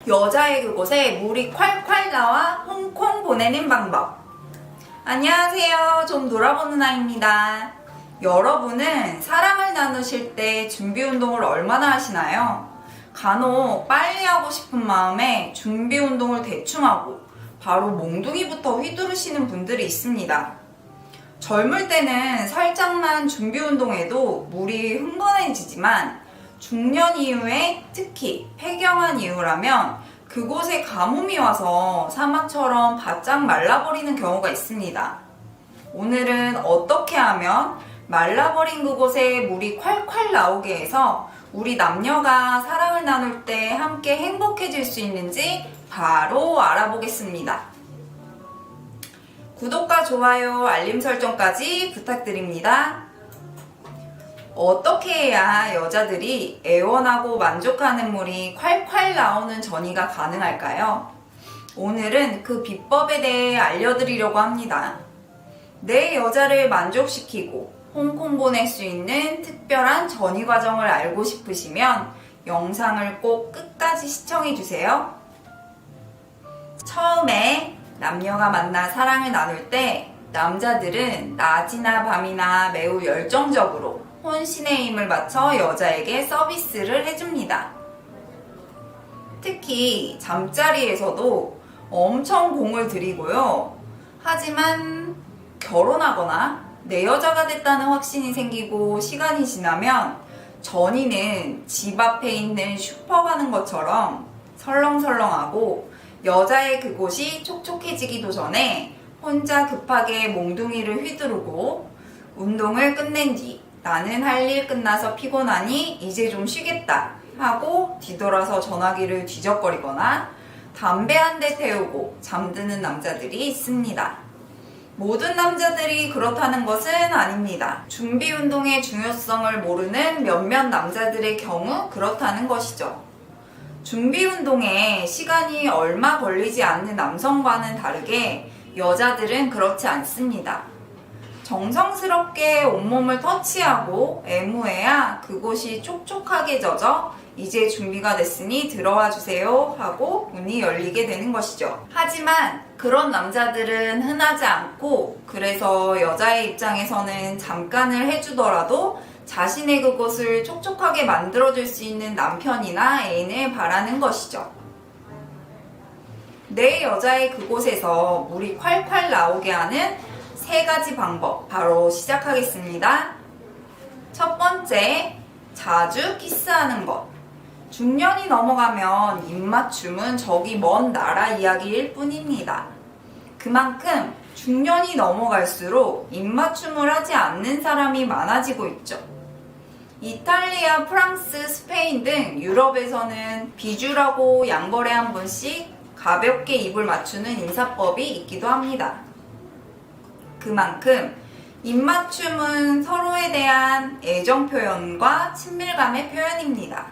여자의 그곳에 물이 콸콸 나와 홍콩 보내는 방법. 안녕하세요. 좀 놀아보는 아이입니다. 여러분은 사랑을 나누실 때 준비 운동을 얼마나 하시나요? 간혹 빨리 하고 싶은 마음에 준비 운동을 대충 하고 바로 몽둥이부터 휘두르시는 분들이 있습니다. 젊을 때는 살짝만 준비 운동해도 물이 흥건해지지만 중년 이후에 특히 폐경한 이후라면 그곳에 가뭄이 와서 사막처럼 바짝 말라버리는 경우가 있습니다. 오늘은 어떻게 하면 말라버린 그곳에 물이 콸콸 나오게 해서 우리 남녀가 사랑을 나눌 때 함께 행복해질 수 있는지 바로 알아보겠습니다. 구독과 좋아요, 알림 설정까지 부탁드립니다. 어떻게 해야 여자들이 애원하고 만족하는 물이 콸콸 나오는 전이가 가능할까요? 오늘은 그 비법에 대해 알려드리려고 합니다. 내 여자를 만족시키고 홍콩 보낼 수 있는 특별한 전이 과정을 알고 싶으시면 영상을 꼭 끝까지 시청해주세요. 처음에 남녀가 만나 사랑을 나눌 때 남자들은 낮이나 밤이나 매우 열정적으로 혼신의 힘을 바쳐 여자에게 서비스를 해줍니다. 특히 잠자리에서도 엄청 공을 들이고요. 하지만 결혼하거나 내 여자가 됐다는 확신이 생기고 시간이 지나면 전이는 집 앞에 있는 슈퍼 가는 것처럼 설렁설렁하고 여자의 그곳이 촉촉해지기도 전에 혼자 급하게 몽둥이를 휘두르고 운동을 끝낸 뒤 나는 할 일 끝나서 피곤하니 이제 좀 쉬겠다 하고 뒤돌아서 전화기를 뒤적거리거나 담배 한 대 태우고 잠드는 남자들이 있습니다. 모든 남자들이 그렇다는 것은 아닙니다. 준비 운동의 중요성을 모르는 몇몇 남자들의 경우 그렇다는 것이죠. 준비 운동에 시간이 얼마 걸리지 않는 남성과는 다르게 여자들은 그렇지 않습니다. 정성스럽게 온몸을 터치하고 애무해야 그곳이 촉촉하게 젖어 이제 준비가 됐으니 들어와 주세요 하고 문이 열리게 되는 것이죠. 하지만 그런 남자들은 흔하지 않고 그래서 여자의 입장에서는 잠깐을 해주더라도 자신의 그곳을 촉촉하게 만들어줄 수 있는 남편이나 애인을 바라는 것이죠. 내 여자의 그곳에서 물이 콸콸 나오게 하는 3가지 방법 바로 시작하겠습니다. 첫 번째, 자주 키스하는 것. 중년이 넘어가면 입맞춤은 저기 먼 나라 이야기일 뿐입니다. 그만큼 중년이 넘어갈수록 입맞춤을 하지 않는 사람이 많아지고 있죠. 이탈리아, 프랑스, 스페인 등 유럽에서는 비주라고 양벌에 한 번씩 가볍게 입을 맞추는 인사법이 있기도 합니다. 그만큼 입맞춤은 서로에 대한 애정 표현과 친밀감의 표현입니다.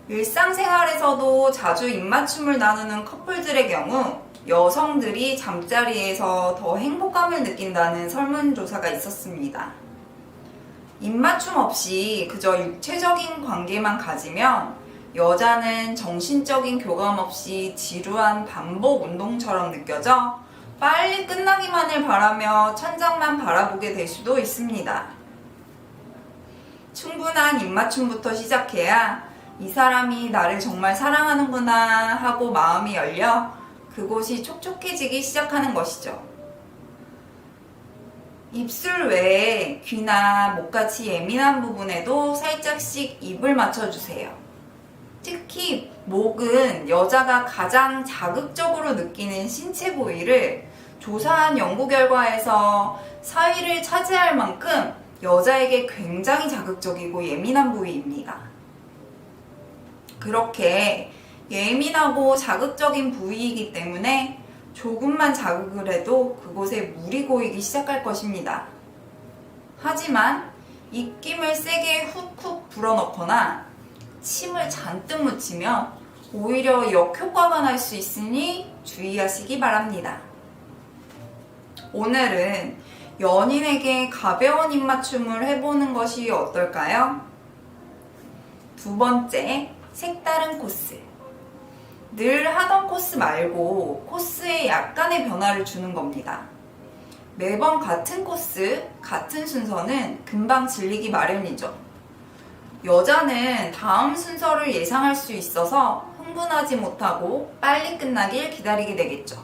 일상생활에서도 자주 입맞춤을 나누는 커플들의 경우 여성들이 잠자리에서 더 행복감을 느낀다는 설문조사가 있었습니다. 입맞춤 없이 그저 육체적인 관계만 가지면 여자는 정신적인 교감 없이 지루한 반복 운동처럼 느껴져 빨리 끝나기만을 바라며 천장만 바라보게 될 수도 있습니다. 충분한 입맞춤부터 시작해야 이 사람이 나를 정말 사랑하는구나 하고 마음이 열려 그곳이 촉촉해지기 시작하는 것이죠. 입술 외에 귀나 목같이 예민한 부분에도 살짝씩 입을 맞춰주세요. 특히 목은 여자가 가장 자극적으로 느끼는 신체 부위를 조사한 연구 결과에서 4위를 차지할 만큼 여자에게 굉장히 자극적이고 예민한 부위입니다. 그렇게 예민하고 자극적인 부위이기 때문에 조금만 자극을 해도 그곳에 물이 고이기 시작할 것입니다. 하지만 입김을 세게 훅훅 불어넣거나 침을 잔뜩 묻히면 오히려 역효과가 날 수 있으니 주의하시기 바랍니다. 오늘은 연인에게 가벼운 입맞춤을 해보는 것이 어떨까요? 두 번째, 색다른 코스. 늘 하던 코스 말고 코스에 약간의 변화를 주는 겁니다. 매번 같은 코스, 같은 순서는 금방 질리기 마련이죠. 여자는 다음 순서를 예상할 수 있어서 흥분하지 못하고 빨리 끝나길 기다리게 되겠죠.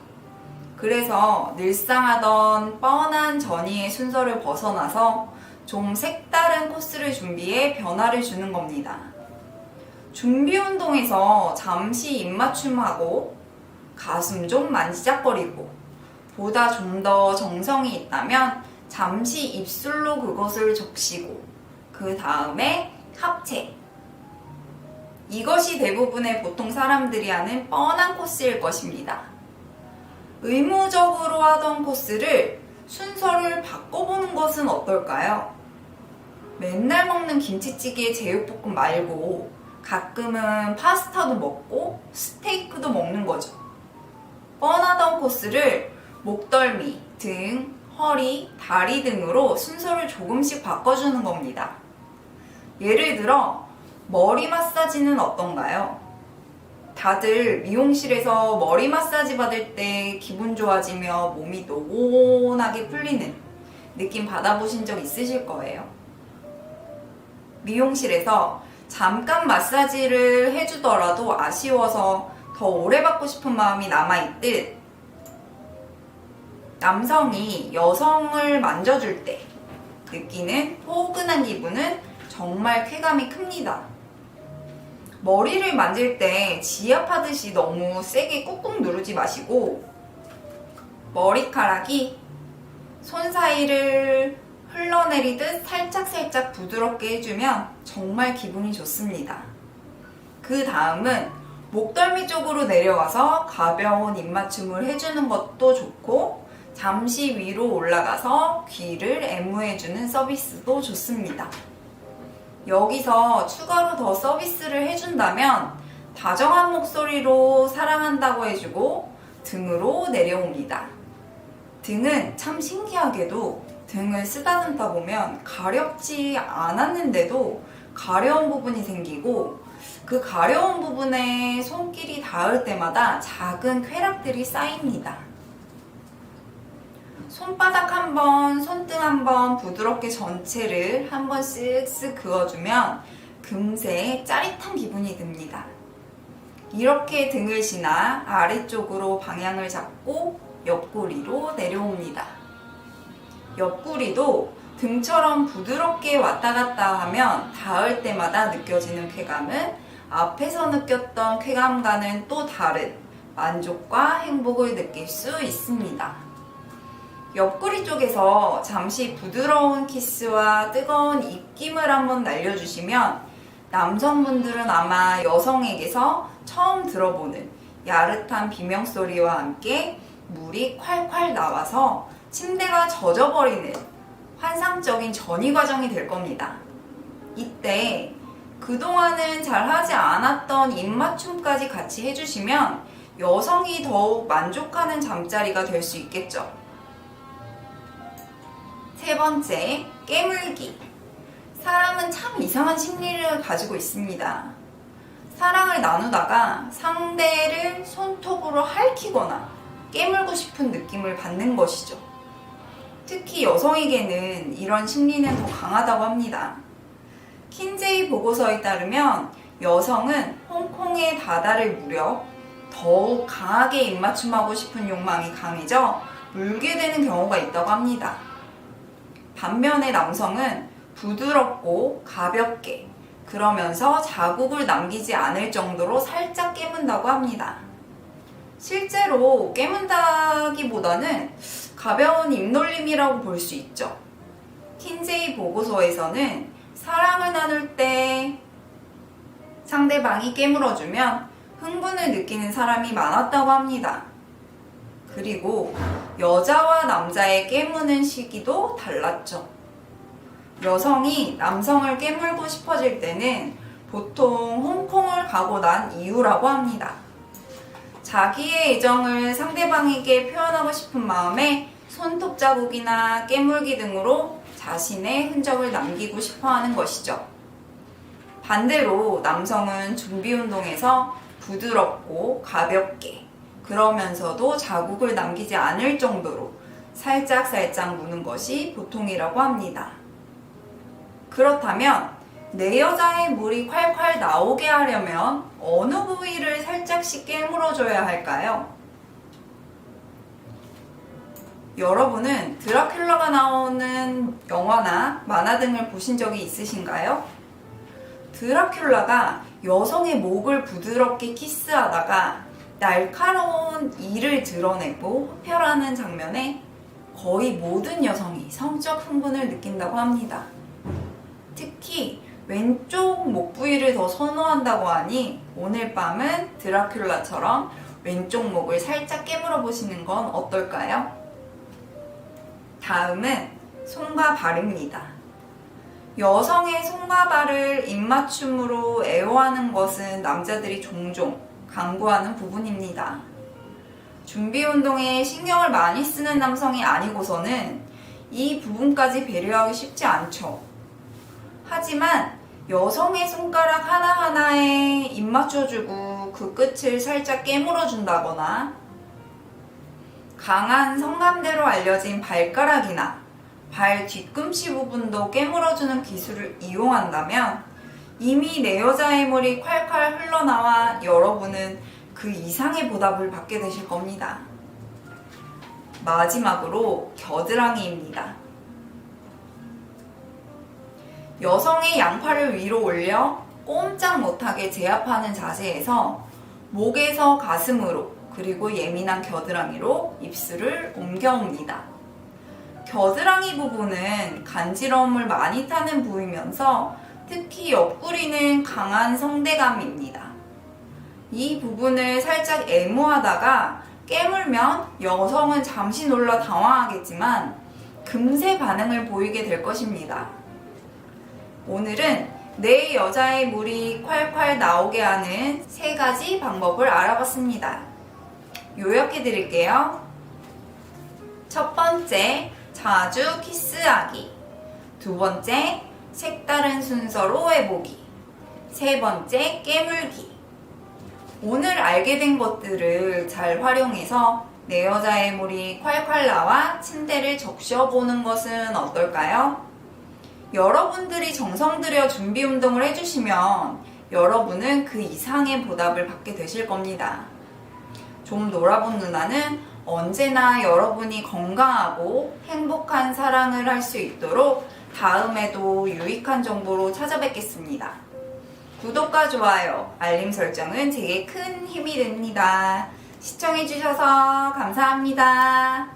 그래서 늘상 하던 뻔한 전이의 순서를 벗어나서 좀 색다른 코스를 준비해 변화를 주는 겁니다. 준비 운동에서 잠시 입맞춤하고 가슴 좀 만지작거리고 보다 좀 더 정성이 있다면 잠시 입술로 그것을 적시고 그 다음에 합체. 이것이 대부분의 보통 사람들이 하는 뻔한 코스일 것입니다. 의무적으로 하던 코스를 순서를 바꿔보는 것은 어떨까요? 맨날 먹는 김치찌개 제육볶음 말고 가끔은 파스타도 먹고 스테이크도 먹는 거죠. 뻔하던 코스를 목덜미, 등, 허리, 다리 등으로 순서를 조금씩 바꿔주는 겁니다. 예를 들어 머리 마사지는 어떤가요? 다들 미용실에서 머리 마사지 받을 때 기분 좋아지며 몸이 노곤하게 풀리는 느낌 받아보신 적 있으실 거예요. 미용실에서 잠깐 마사지를 해주더라도 아쉬워서 더 오래 받고 싶은 마음이 남아있듯 남성이 여성을 만져줄 때 느끼는 포근한 기분은 정말 쾌감이 큽니다. 머리를 만질 때 지압하듯이 너무 세게 꾹꾹 누르지 마시고 머리카락이 손 사이를 흘러내리듯 살짝살짝 부드럽게 해주면 정말 기분이 좋습니다. 그 다음은 목덜미 쪽으로 내려와서 가벼운 입맞춤을 해주는 것도 좋고 잠시 위로 올라가서 귀를 애무해주는 서비스도 좋습니다. 여기서 추가로 더 서비스를 해준다면 다정한 목소리로 사랑한다고 해주고 등으로 내려옵니다. 등은 참 신기하게도 등을 쓰다듬다 보면 가렵지 않았는데도 가려운 부분이 생기고 그 가려운 부분에 손길이 닿을 때마다 작은 쾌락들이 쌓입니다. 손바닥 한 번, 손등 한 번 부드럽게 전체를 한 번 쓱쓱 그어주면 금세 짜릿한 기분이 듭니다. 이렇게 등을 지나 아래쪽으로 방향을 잡고 옆구리로 내려옵니다. 옆구리도 등처럼 부드럽게 왔다 갔다 하면 닿을 때마다 느껴지는 쾌감은 앞에서 느꼈던 쾌감과는 또 다른 만족과 행복을 느낄 수 있습니다. 옆구리 쪽에서 잠시 부드러운 키스와 뜨거운 입김을 한번 날려주시면 남성분들은 아마 여성에게서 처음 들어보는 야릇한 비명소리와 함께 물이 콸콸 나와서 침대가 젖어버리는 환상적인 전이 과정이 될 겁니다. 이때 그동안은 잘하지 않았던 입맞춤까지 같이 해주시면 여성이 더욱 만족하는 잠자리가 될 수 있겠죠. 세 번째, 깨물기. 사람은 참 이상한 심리를 가지고 있습니다. 사랑을 나누다가 상대를 손톱으로 핥히거나 깨물고 싶은 느낌을 받는 것이죠. 특히 여성에게는 이런 심리는 더 강하다고 합니다. 킨제이 보고서에 따르면 여성은 홍콩의 다다를 무렵 더욱 강하게 입맞춤하고 싶은 욕망이 강해져 물게 되는 경우가 있다고 합니다. 반면에 남성은 부드럽고 가볍게 그러면서 자국을 남기지 않을 정도로 살짝 깨문다고 합니다. 실제로 깨문다기보다는 가벼운 입놀림이라고 볼 수 있죠. 킨제이 보고서에서는 사랑을 나눌 때 상대방이 깨물어주면 흥분을 느끼는 사람이 많았다고 합니다. 그리고 여자와 남자의 깨무는 시기도 달랐죠. 여성이 남성을 깨물고 싶어질 때는 보통 홍콩을 가고 난 이후라고 합니다. 자기의 애정을 상대방에게 표현하고 싶은 마음에 손톱 자국이나 깨물기 등으로 자신의 흔적을 남기고 싶어 하는 것이죠. 반대로 남성은 준비 운동에서 부드럽고 가볍게, 그러면서도 자국을 남기지 않을 정도로 살짝살짝 무는 것이 보통이라고 합니다. 그렇다면 내 여자의 물이 콸콸 나오게 하려면 어느 부위를 살짝씩 깨물어줘야 할까요? 여러분은 드라큘라가 나오는 영화나 만화 등을 보신 적이 있으신가요? 드라큘라가 여성의 목을 부드럽게 키스하다가 날카로운 이를 드러내고 흡혈하는 장면에 거의 모든 여성이 성적 흥분을 느낀다고 합니다. 특히 왼쪽 목 부위를 더 선호한다고 하니 오늘 밤은 드라큘라처럼 왼쪽 목을 살짝 깨물어 보시는 건 어떨까요? 다음은 손과 발입니다. 여성의 손과 발을 입맞춤으로 애호하는 것은 남자들이 종종 강구하는 부분입니다. 준비 운동에 신경을 많이 쓰는 남성이 아니고서는 이 부분까지 배려하기 쉽지 않죠. 하지만 여성의 손가락 하나하나에 입 맞춰주고 그 끝을 살짝 깨물어준다거나 강한 성감대로 알려진 발가락이나 발 뒤꿈치 부분도 깨물어주는 기술을 이용한다면 이미 내 여자의 물이 콸콸 흘러나와 여러분은 그 이상의 보답을 받게 되실 겁니다. 마지막으로 겨드랑이입니다. 여성의 양팔을 위로 올려 꼼짝 못하게 제압하는 자세에서 목에서 가슴으로 그리고 예민한 겨드랑이로 입술을 옮겨옵니다. 겨드랑이 부분은 간지러움을 많이 타는 부위면서 특히 옆구리는 강한 성대감입니다. 이 부분을 살짝 애무하다가 깨물면 여성은 잠시 놀라 당황하겠지만 금세 반응을 보이게 될 것입니다. 오늘은 내 여자의 물이 콸콸 나오게 하는 3가지 방법을 알아봤습니다. 요약해 드릴게요. 첫 번째, 자주 키스하기. 두 번째, 색다른 순서로 해보기. 세 번째, 깨물기. 오늘 알게 된 것들을 잘 활용해서 내 여자의 물이 콸콸 나와 침대를 적셔보는 것은 어떨까요? 여러분들이 정성 들여 준비 운동을 해주시면 여러분은 그 이상의 보답을 받게 되실 겁니다. 좀 놀아본 누나는 언제나 여러분이 건강하고 행복한 사랑을 할 수 있도록 다음에도 유익한 정보로 찾아뵙겠습니다. 구독과 좋아요, 알림 설정은 제게 큰 힘이 됩니다. 시청해주셔서 감사합니다.